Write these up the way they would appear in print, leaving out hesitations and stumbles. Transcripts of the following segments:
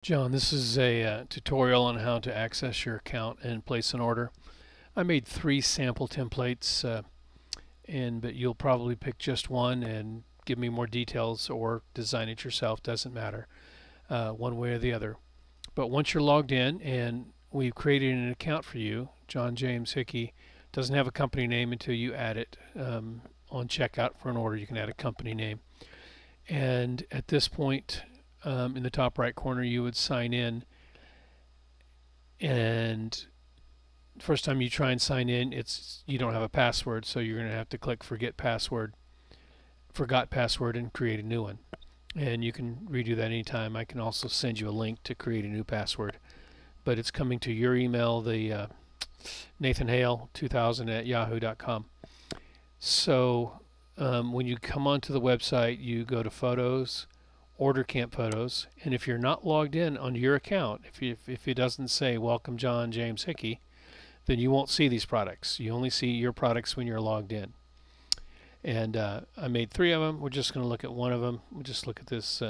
John, this is a tutorial on how to access your account and place an order. I made 3 sample templates, but you'll probably pick just one and give me more details or design it yourself, doesn't matter, one way or the other. But once you're logged in and we've created an account for you, John James Hickey doesn't have a company name until you add it. On checkout for an order, you can add a company name. And at this point, in the top right corner, you would sign in. And first time you try and sign in, you don't have a password, so you're going to have to click forgot password, and create a new one. And you can redo that anytime. I can also send you a link to create a new password, but it's coming to your email, the nathanhale2000 at yahoo.com. So when you come onto the website, you go to Photos, Order Camp Photos, and if you're not logged in on your account, if it doesn't say Welcome John James Hickey, then you won't see these products. You only see your products when you're logged in. And I made 3 of them. We're just going to look at one of them. We'll just look at this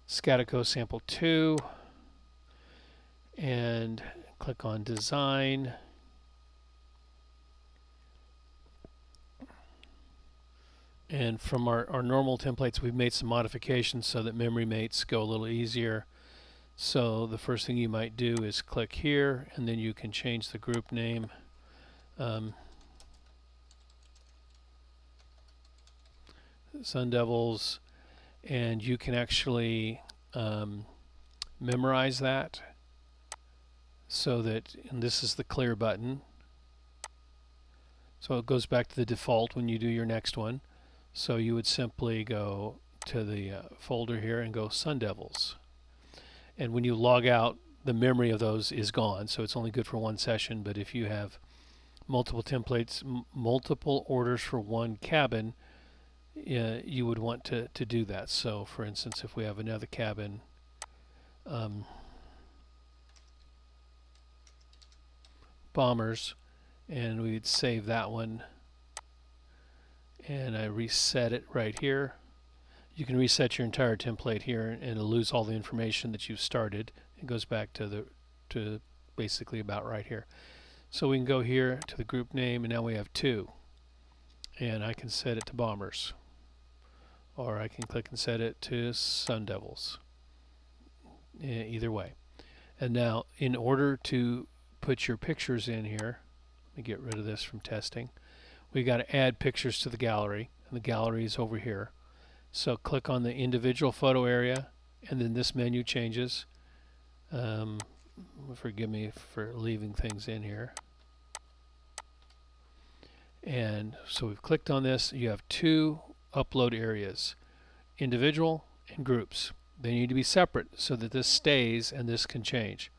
Scatico Sample 2 and click on Design. And from our normal templates, we've made some modifications so that memory mates go a little easier. So the first thing you might do is click here, and then you can change the group name. Sun Devils, and you can actually memorize that so that, and this is the clear button. So it goes back to the default when you do your next one. So you would simply go to the folder here and go Sun Devils. And when you log out, the memory of those is gone, so it's only good for one session. But if you have multiple templates, multiple orders for one cabin, you would want to do that. So for instance, if we have another cabin, bombers, and we'd save that one, and I reset it right here. You can reset your entire template here, and it'll lose all the information that you've started. It goes back to basically about right here. So we can go here to the group name, and now we have 2, and I can set it to bombers, or I can click and set it to Sun Devils. Either way. And now, in order to put your pictures in here, let me get rid of this from testing. We got to add pictures to the gallery, and the gallery is over here. So click on the individual photo area, and then this menu changes. Forgive me for leaving things in here. And so we've clicked on this. You have 2 upload areas, individual and groups. They need to be separate so that this stays and this can change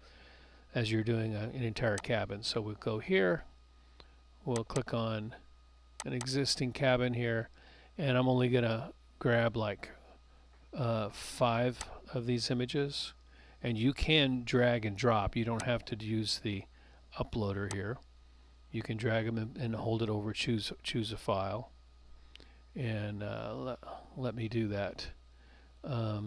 as you're doing an entire cabin. So we'll go here, we'll click on an existing cabin here, and I'm only going to grab like 5 of these images, and you can drag and drop. You don't have to use the uploader here. You can drag them and hold it over, choose a file, and let me do that. I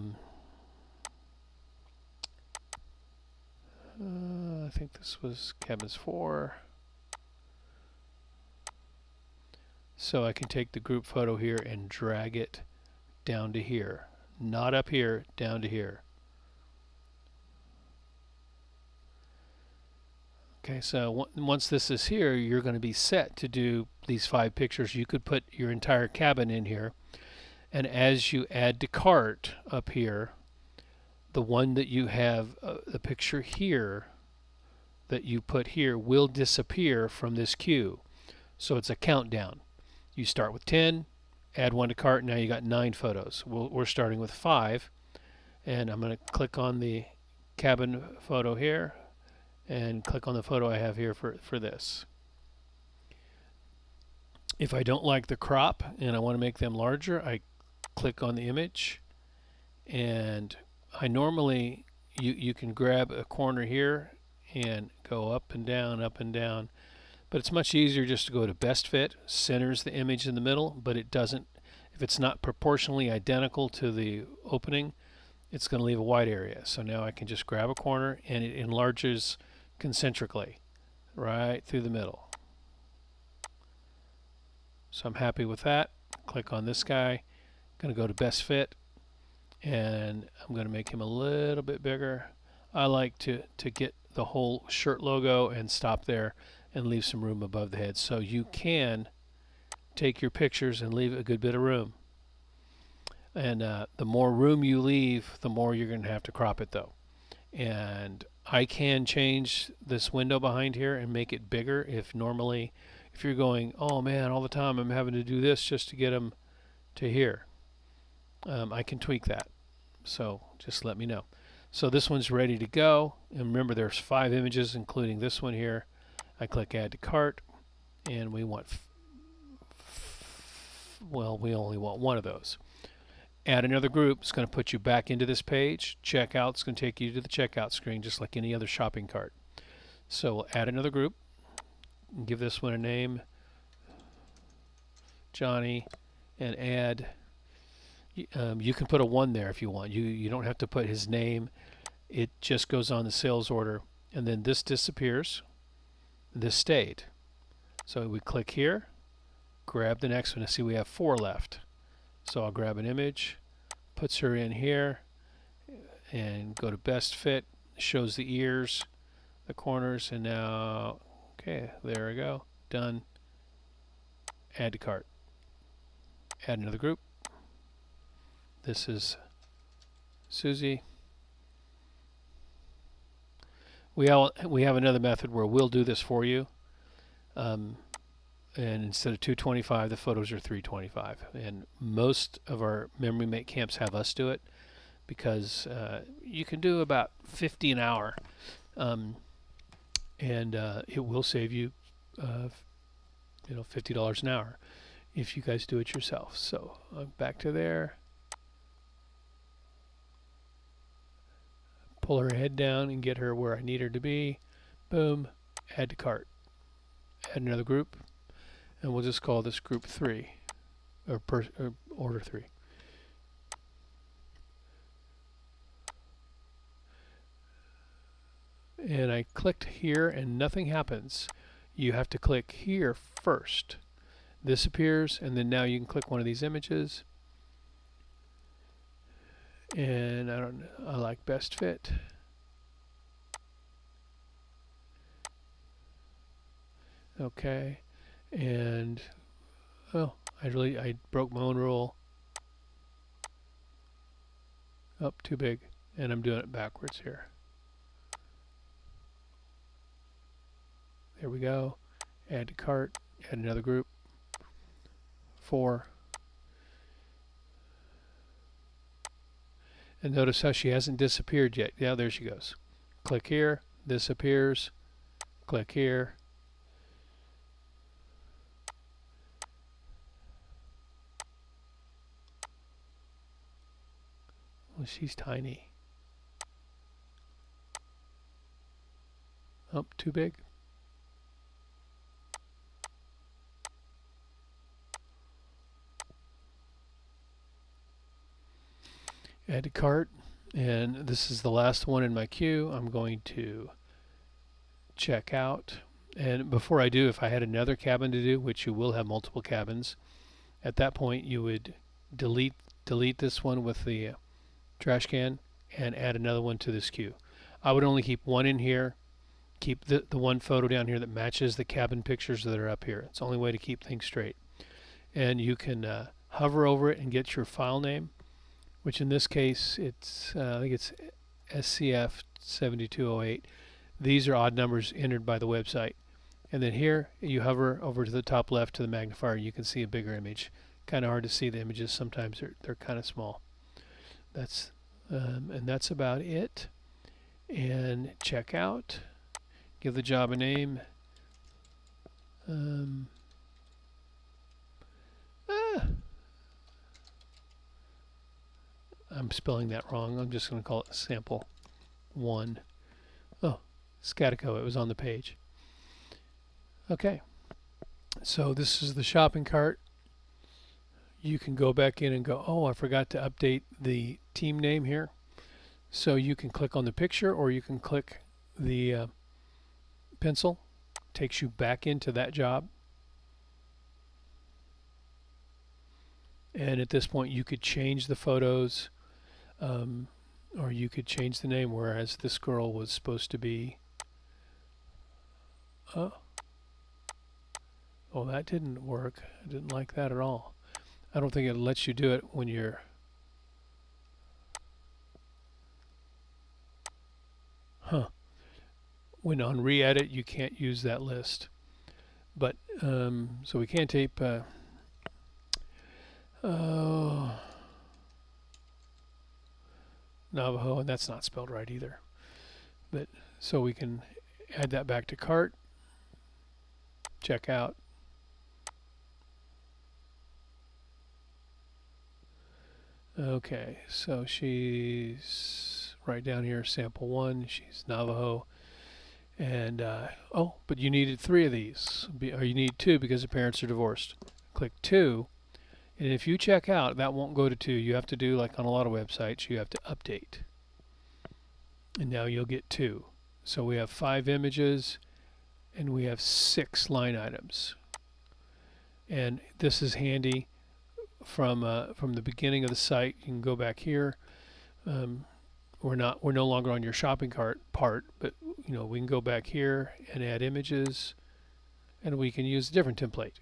think this was cabins 4. So I can take the group photo here and drag it down to here. Not up here, down to here. Okay, so once this is here, you're going to be set to do these 5 pictures. You could put your entire cabin in here, and as you add to cart up here, the one that you have, the picture here that you put here, will disappear from this queue. So it's a countdown. You start with 10, add 1 to cart, now you got 9 photos. We're starting with 5, and I'm going to click on the cabin photo here and click on the photo I have here for this. If I don't like the crop and I want to make them larger, I click on the image, and I normally, you can grab a corner here and go up and down, but it's much easier just to go to best fit, centers the image in the middle, but it doesn't, if it's not proportionally identical to the opening, it's going to leave a white area. So now I can just grab a corner and it enlarges concentrically right through the middle. So I'm happy with that. Click on this guy. Going to go to best fit, and I'm going to make him a little bit bigger. I like to get the whole shirt logo and stop there and leave some room above the head. So you can take your pictures and leave a good bit of room. And the more room you leave, the more you're going to have to crop it though. And I can change this window behind here and make it bigger if you're going, oh man, all the time I'm having to do this just to get them to here. I can tweak that. So just let me know. So this one's ready to go. And remember, there's 5 images, including this one here. I click Add to Cart, and we want, well, we only want one of those. Add another group. It's going to put you back into this page. Checkout. It's going to take you to the checkout screen, just like any other shopping cart. So we'll add another group. Give this one a name, Johnny, and add. You can put a 1 there if you want. You don't have to put his name. It just goes on the sales order, and then this disappears. This stayed. So we click here, grab the next one, and see we have 4 left. So I'll grab an image, puts her in here, and go to best fit. Shows the ears, the corners, and now, okay, there we go. Done. Add to cart. Add another group. This is Susie. We have another method where we'll do this for you. And instead of 225, the photos are 325. And most of our memory make camps have us do it because you can do about 50 an hour. And it will save you, $50 an hour if you guys do it yourself. So back to there. Pull her head down and get her where I need her to be. Boom. Add to cart. Add another group. And we'll just call this group 3. Or order 3. And I clicked here and nothing happens. You have to click here first. This appears, and then now you can click one of these images. And I like best fit. Okay. And I broke my own rule. Up too big, and I'm doing it backwards here. There we go. Add to cart. Add another group. 4. And notice how she hasn't disappeared yet. Yeah, there she goes. Click here. This appears. Click here. Well, she's tiny. Oh, too big. Add to cart, and this is the last one in my queue. I'm going to check out, and before I do, if I had another cabin to do, which you will have multiple cabins, at that point you would delete this one with the trash can and add another one to this queue. I would only keep one in here, keep the one photo down here that matches the cabin pictures that are up here. It's the only way to keep things straight. And you can hover over it and get your file name, which in this case it's I think it's SCF 7208. These are odd numbers entered by the website. And then here you hover over to the top left to the magnifier, and you can see a bigger image. Kind of hard to see the images sometimes; they're kind of small. And that's about it. And check out. Give the job a name. I'm spelling that wrong. I'm just going to call it sample 1. Oh, Scatico. It was on the page. Okay. So this is the shopping cart. You can go back in and go, oh, I forgot to update the team name here. So you can click on the picture or you can click the pencil. Takes you back into that job. And at this point you could change the photos, or you could change the name, whereas this girl was supposed to be oh, that didn't work. I didn't like that at all. I don't think it lets you do it when you're when on re-edit you can't use that list. But so we can tape Navajo, and that's not spelled right either. But so we can add that back to cart, check out. Okay, so she's right down here, sample 1, she's Navajo. And oh, but you needed 3 of these, or you need 2 because the parents are divorced. Click 2, and if you check out, that won't go to 2. You have to do, like on a lot of websites, you have to update. And now you'll get 2. So we have 5 images, and we have 6 line items. And this is handy from the beginning of the site. You can go back here. We're no longer on your shopping cart part, but we can go back here and add images, and we can use a different template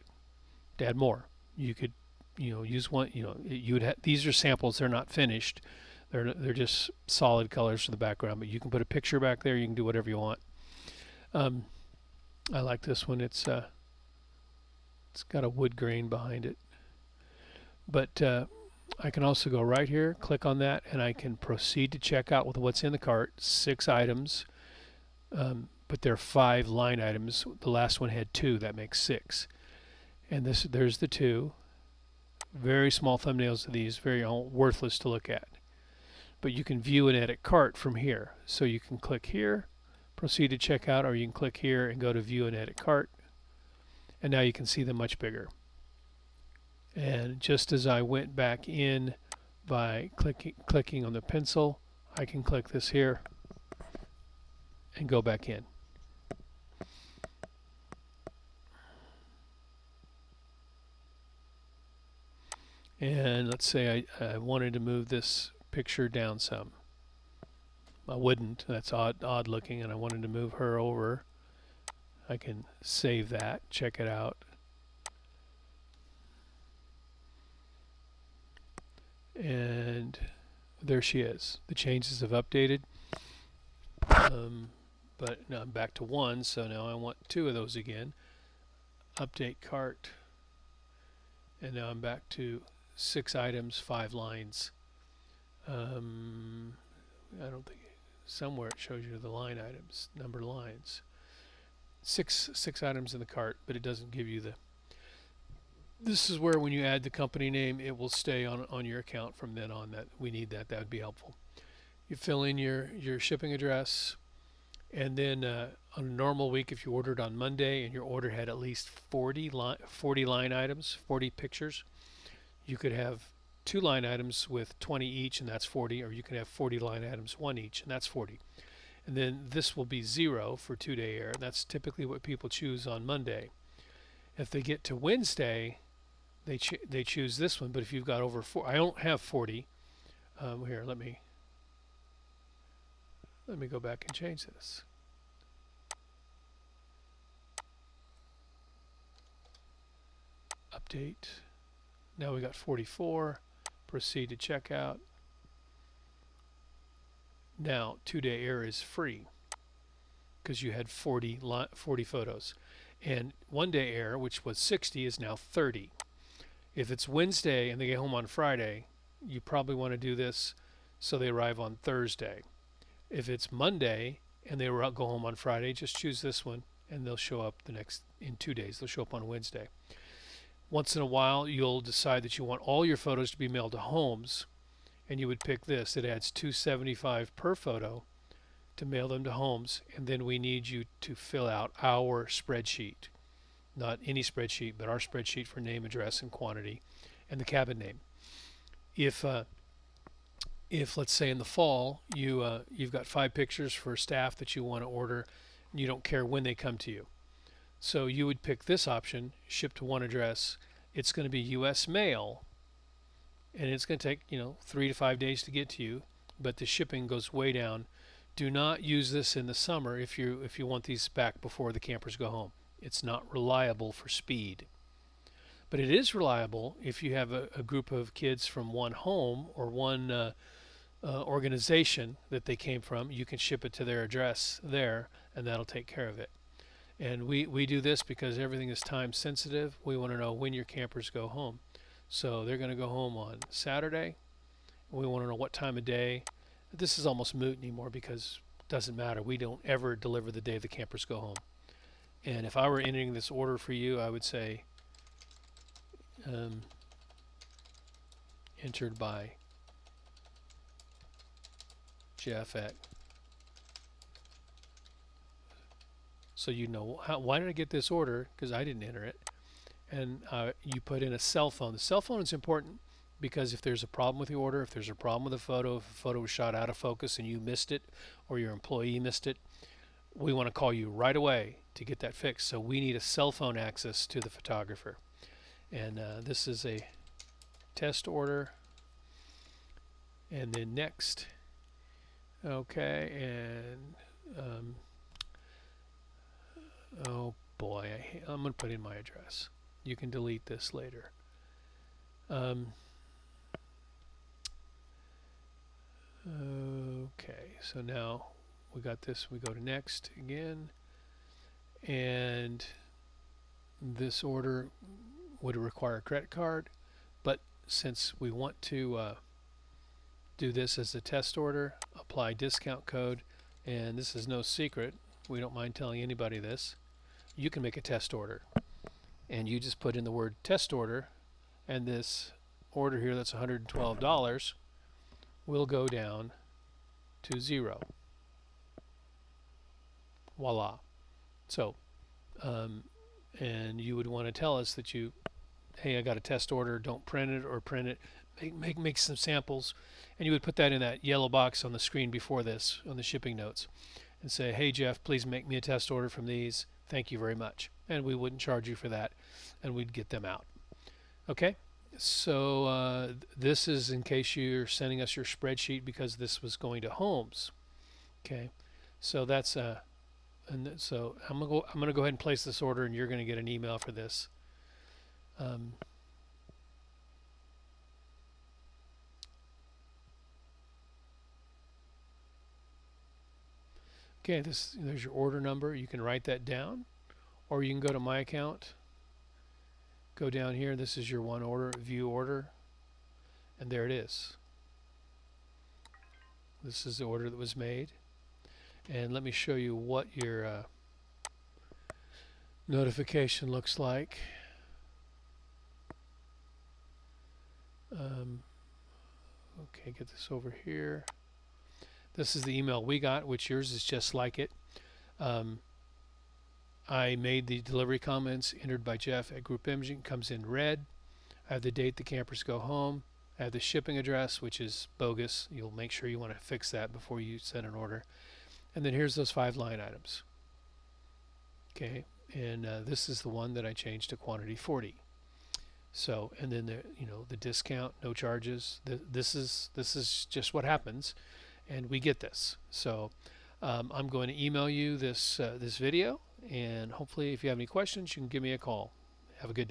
to add more. You could use one. You would these are samples. They're not finished. They're just solid colors for the background, but you can put a picture back there. You can do whatever you want. I like this one. It's got a wood grain behind it. But I can also go right here, click on that, and I can proceed to check out with what's in the cart. 6 items, but there are 5 line items. The last one had 2. That makes 6. And there's the 2. Very small thumbnails of these, very worthless to look at. But you can view and edit cart from here. So you can click here, proceed to check out, or you can click here and go to view and edit cart. And now you can see them much bigger. And just as I went back in by clicking on the pencil, I can click this here and go back in. And let's say I wanted to move this picture down some. I wouldn't. That's odd looking, and I wanted to move her over. I can save that, check it out. And there she is. The changes have updated. But now I'm back to 1, so now I want 2 of those again. Update cart. And now I'm back to 6 items, 5 lines. I don't think somewhere it shows you the line items, number lines. 6 items in the cart, but it doesn't give you the. This is where when you add the company name, it will stay on your account from then on. That we need that. That would be helpful. You fill in your shipping address, and then on a normal week, if you ordered on Monday and your order had at least 40 line items, 40 pictures, you could have 2 line items with 20 each, and that's 40, or you can have 40 line items, 1 each, and that's 40. And then this will be 0 for 2-day air. That's typically what people choose on Monday. If they get to Wednesday, they choose this one. But if you've got over 4, I don't have 40. Here, let me go back and change this. Update. Now we got 44. Proceed to checkout. Now 2-day air is free because you had 40 photos, and 1-day air, which was 60, is now 30. If it's Wednesday and they get home on Friday, you probably want to do this so they arrive on Thursday. If it's Monday and they go home on Friday, just choose this one and they'll show up in 2 days. They'll show up on Wednesday. Once in a while, you'll decide that you want all your photos to be mailed to homes, and you would pick this. It adds $2.75 per photo to mail them to homes, and then we need you to fill out our spreadsheet. Not any spreadsheet, but our spreadsheet for name, address, and quantity, and the cabin name. If if let's say in the fall you've got 5 pictures for staff that you want to order, and you don't care when they come to you. So you would pick this option, ship to one address. It's going to be U.S. mail, and it's going to take 3 to 5 days to get to you, but the shipping goes way down. Do not use this in the summer if you want these back before the campers go home. It's not reliable for speed. But it is reliable if you have a group of kids from one home or one organization that they came from. You can ship it to their address there, and that'll take care of it. And we do this because everything is time sensitive. We want to know when your campers go home. So they're going to go home on Saturday. We want to know what time of day. This is almost moot anymore because it doesn't matter. We don't ever deliver the day the campers go home. And if I were entering this order for you, I would say entered by Jeff at. So you know why did I get this order? Because I didn't enter it. And you put in a cell phone. The cell phone is important because if there's a problem with the order, if there's a problem with a photo, if a photo was shot out of focus and you missed it, or your employee missed it, we want to call you right away to get that fixed. So we need a cell phone access to the photographer. And this is a test order. And then next. Okay, and oh boy, I'm going to put in my address. You can delete this later. Okay, so now we got this. We go to next again, and this order would require a credit card, but since we want to do this as a test order, apply discount code, and this is no secret. We don't mind telling anybody this. You can make a test order, and you just put in the word test order, and this order here that's $112 will go down to 0. Voila. So and you would want to tell us that hey, I got a test order, don't print it, or print it, make some samples, and you would put that in that yellow box on the screen before this on the shipping notes and say, hey Jeff, please make me a test order from these, thank you very much. And we wouldn't charge you for that, and we'd get them out. Okay, so this is in case you're sending us your spreadsheet because this was going to homes. Okay, so that's and so I'm gonna go ahead and place this order, and you're going to get an email for this. Okay, there's your order number. You can write that down, or you can go to my account. Go down here. This is your one order, view order, and there it is. This is the order that was made. And let me show you what your notification looks like. Okay, get this over here. This is the email we got, which yours is just like it. I made the delivery comments entered by Jeff at Group Imaging, comes in red. I have the date the campers go home. I have the shipping address, which is bogus. You'll make sure you want to fix that before you send an order. And then here's those 5 line items. Okay, and this is the one that I changed to quantity 40. So, and then the discount, no charges. This is just what happens, and we get this. So I'm going to email you this this video, and hopefully if you have any questions, you can give me a call. Have a good day.